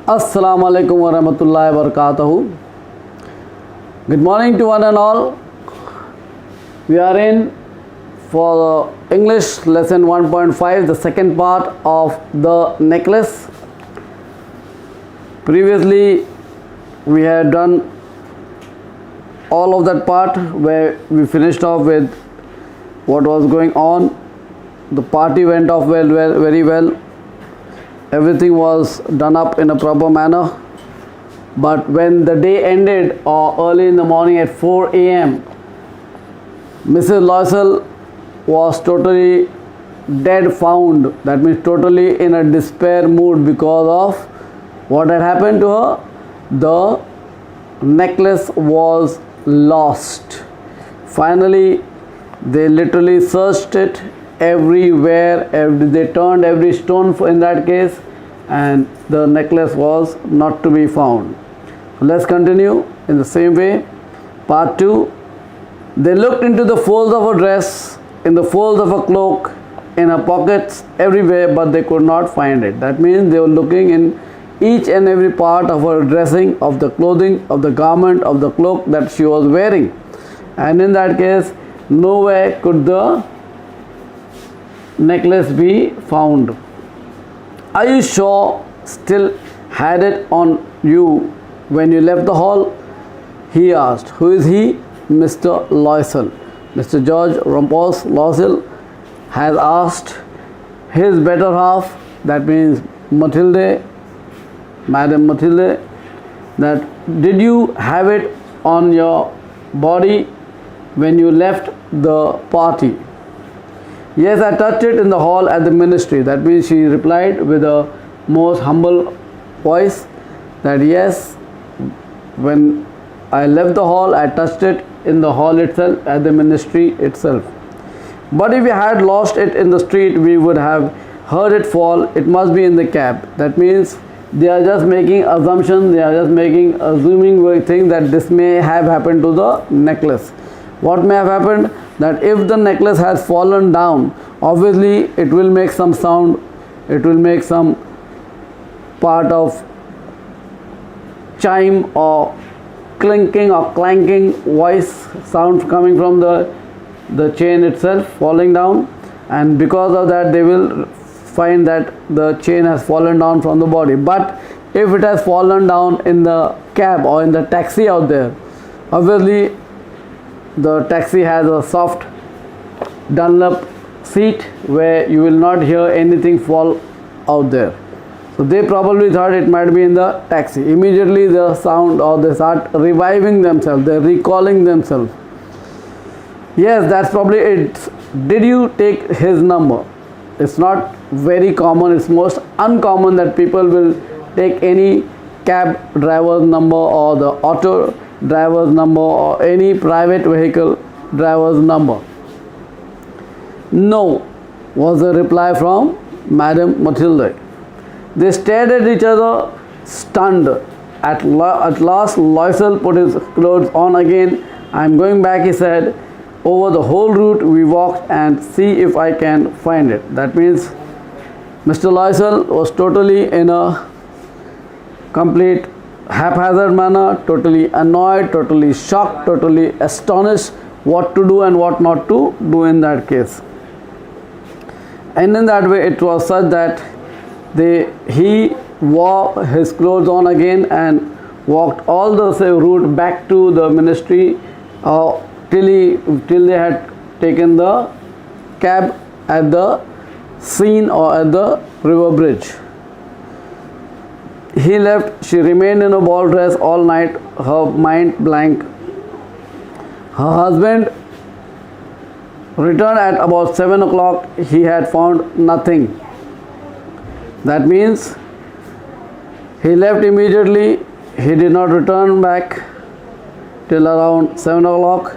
Assalamu alaikum wa rahmatullahi wa barakatuhu. Good morning to one and all. We are in for the English lesson 1.5, the second part of the necklace. Previously, we had done all of that part where we finished off with what was going on. The party went off very well. Everything was done up in a proper manner. But when the day ended, or early in the morning at 4 a.m., Mrs. Loisel was totally dead found. That means totally in a despair mood because of what had happened to her. The necklace was lost. Finally, they literally searched it everywhere. They turned every stone in that case, and the necklace was not to be found. Let's continue in the same way. Part 2. They looked into the folds of her dress, in the folds of her cloak, in her pockets, everywhere, but they could not find it. That means they were looking in each and every part of her dressing, of the clothing, of the garment, of the cloak that she was wearing. And in that case, nowhere could the necklace be found. Are you sure still had it on you when you left the hall? He asked. Who is he? Mr. Loisel. Mr. George Rompos Loisel has asked his better half, that means Mathilde, Madam Mathilde, that did you have it on your body when you left the party? Yes, I touched it in the hall at the ministry. That means she replied with a most humble voice that yes, when I left the hall, I touched it in the hall itself, at the ministry itself. But if we had lost it in the street, we would have heard it fall. It must be in the cab. That means they are just making assumptions, they are just assuming things that this may have happened to the necklace. What may have happened? That if the necklace has fallen down, obviously it will make some sound, it will make some part of chime or clinking or clanking voice sound coming from the chain itself falling down, and because of that they will find that the chain has fallen down from the body. But if it has fallen down in the cab or in the taxi out there, obviously the taxi has a soft Dunlop seat where you will not hear anything fall out there. So they probably thought it might be in the taxi. Immediately the sound, or they start reviving themselves, they're recalling themselves. Yes, that's probably it. Did you take his number? It's not very common, it's most uncommon that people will take any cab driver's number or the auto driver's number or any private vehicle driver's number. No, was the reply from Madam Mathilde. They stared at each other, stunned. At last, Loisel put his clothes on again. I'm going back, he said. Over the whole route we walked and see if I can find it. That means Mr. Loisel was totally in a complete haphazard manner, totally annoyed, totally shocked, totally astonished what to do and what not to do in that case. And in that way it was such that he wore his clothes on again and walked all the route back to the ministry till they had taken the cab at the scene or at the river bridge. He left. She remained in a ball dress all night, her mind blank. Her husband returned at about 7 o'clock. He had found nothing. That means he left immediately. He did not return back till around 7 o'clock,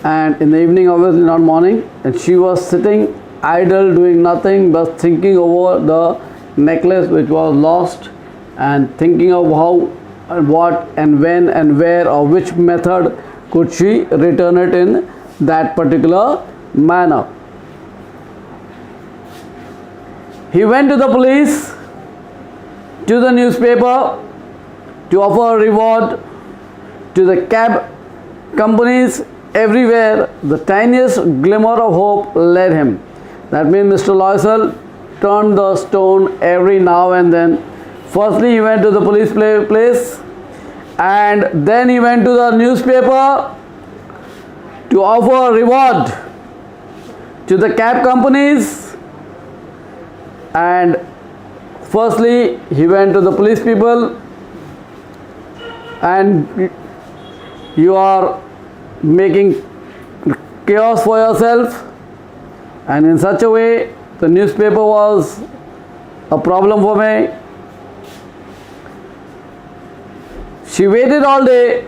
and in the evening, obviously not morning, and she was sitting idle, doing nothing but thinking over the necklace which was lost, and thinking of how and what and when and where or which method could she return it in that particular manner. He went to the police to the newspaper to offer a reward to the cab companies. Everywhere the tiniest glimmer of hope led him. That means Mr. Loisel turned the stone every now and then. Firstly, he went to the police place, and then he went to the newspaper to offer a reward to the cab companies. And firstly, he went to the police people, and you are making chaos for yourself, and in such a way the newspaper was a problem for me. She waited all day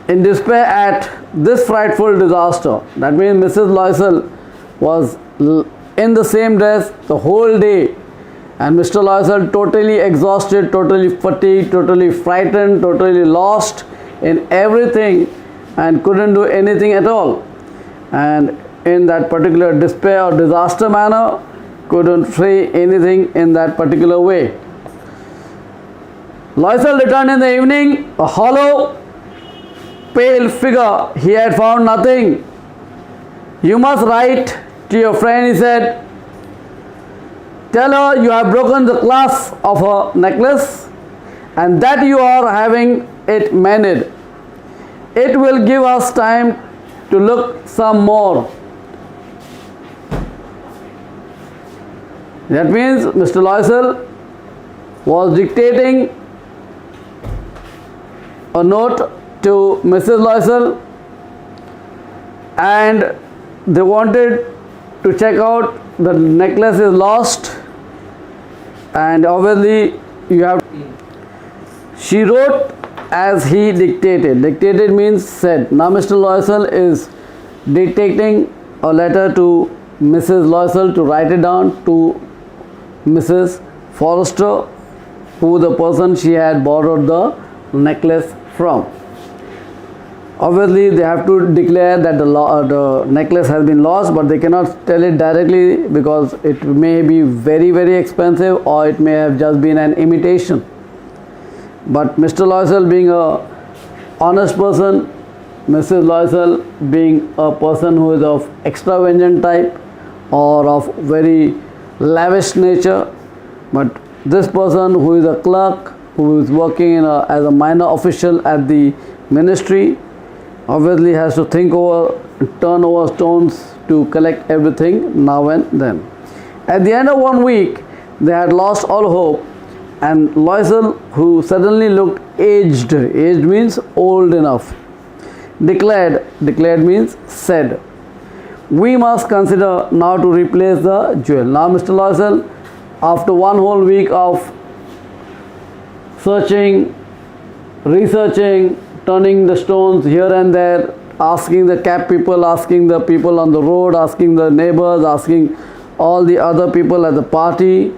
in despair at this frightful disaster. That means Mrs. Loisel was in the same dress the whole day, and Mr. Loisel totally exhausted, totally fatigued, totally frightened, totally lost in everything, and couldn't do anything at all. And in that particular despair or disaster manner, couldn't say anything in that particular way. Loisel returned in the evening, a hollow, pale figure. He had found nothing. You must write to your friend, he said. Tell her you have broken the clasp of her necklace and that you are having it mended. It will give us time to look some more. That means Mr. Loisel was dictating a note to Mrs. Loisel, and they wanted to check out the necklace is lost, and obviously you have. She wrote as he dictated. Dictated means said. Now Mr. Loisel is dictating a letter to Mrs. Loisel to write it down to Mrs. Forrester, who the person she had borrowed the necklace from. Obviously they have to declare that the necklace has been lost, but they cannot tell it directly because it may be very, very expensive, or it may have just been an imitation. But Mr. Loisel being a honest person, Mrs. Loisel being a person who is of extravagant type or of very lavish nature, but this person who is a clerk, who is working as a minor official at the ministry, obviously has to think over, turn over stones to collect everything now and then. At the end of 1 week, they had lost all hope, and Loisel, who suddenly looked aged means old enough, declared means said, we must consider now to replace the jewel. Now Mr. Loisel, after 1 whole week of searching, researching, turning the stones here and there, asking the cab people, asking the people on the road, asking the neighbors, asking all the other people at the party,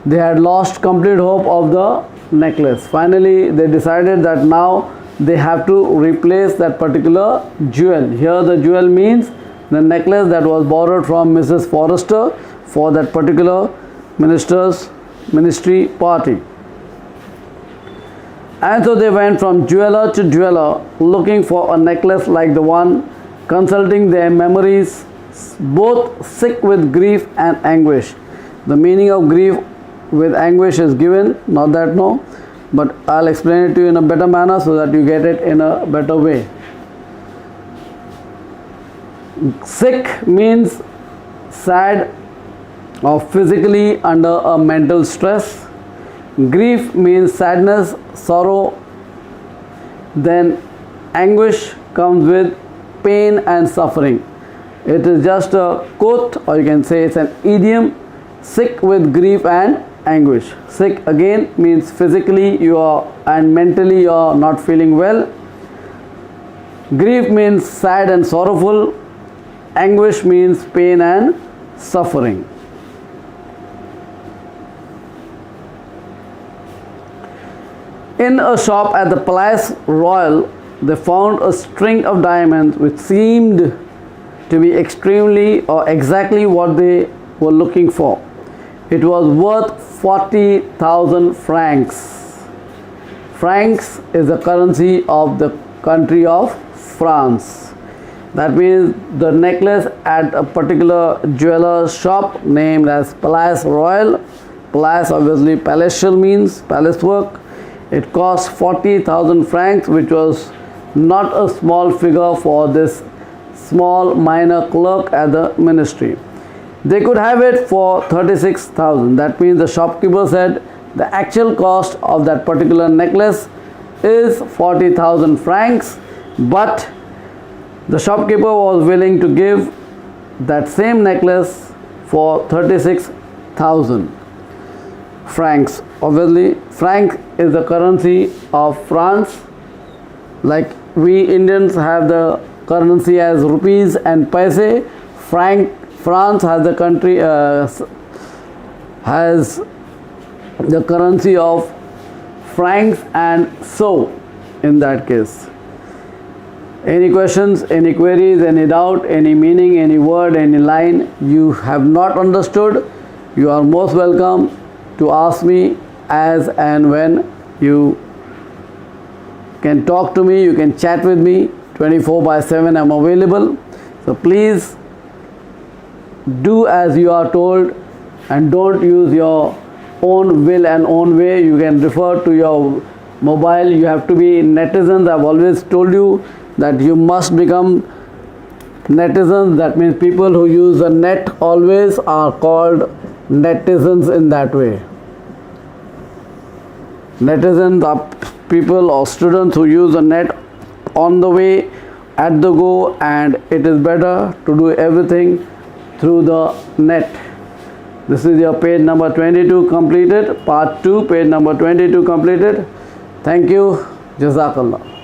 they had lost complete hope of the necklace. Finally they decided that now they have to replace that particular jewel. Here the jewel means the necklace that was borrowed from Mrs. Forrester for that particular ministry party. And so they went from jeweler to jeweler looking for a necklace like the one, consulting their memories, both sick with grief and anguish. The meaning of grief with anguish is given, not that no, but I'll explain it to you in a better manner so that you get it in a better way. Sick means sad or physically under a mental stress. Grief means sadness, sorrow. Then anguish comes with pain and suffering. It is just a quote, or you can say it's an idiom. Sick with grief and anguish. Sick again means physically you are and mentally you are not feeling well. Grief means sad and sorrowful. Anguish means pain and suffering. In a shop at the Palais Royal, they found a string of diamonds which seemed to be extremely or exactly what they were looking for. It was worth 40,000 francs. Francs is the currency of the country of France. That means the necklace at a particular jeweler shop named as Palais Royal. Palais, obviously palatial means palace work. It cost 40,000 francs, which was not a small figure for this small minor clerk at the ministry. They could have it for 36,000. That means the shopkeeper said the actual cost of that particular necklace is 40,000 francs, but the shopkeeper was willing to give that same necklace for 36,000 francs. Obviously, franc is the currency of France. Like we Indians have the currency as rupees and paise, France has the country has the currency of francs, and so in that case. Any questions, any queries, any doubt, any meaning, any word, any line you have not understood, you are most welcome to ask me as and when. You can talk to me, you can chat with me 24/7. I'm available. So please do as you are told and don't use your own will and own way. You can refer to your mobile. You have to be netizens. I've always told you that you must become netizens. That means people who use the net always are called netizens in that way. Netizens are people or students who use the net on the way, at the go, and it is better to do everything through the net. This is your page number 22 completed, part 2, page number 22 completed. Thank you. Jazakallah.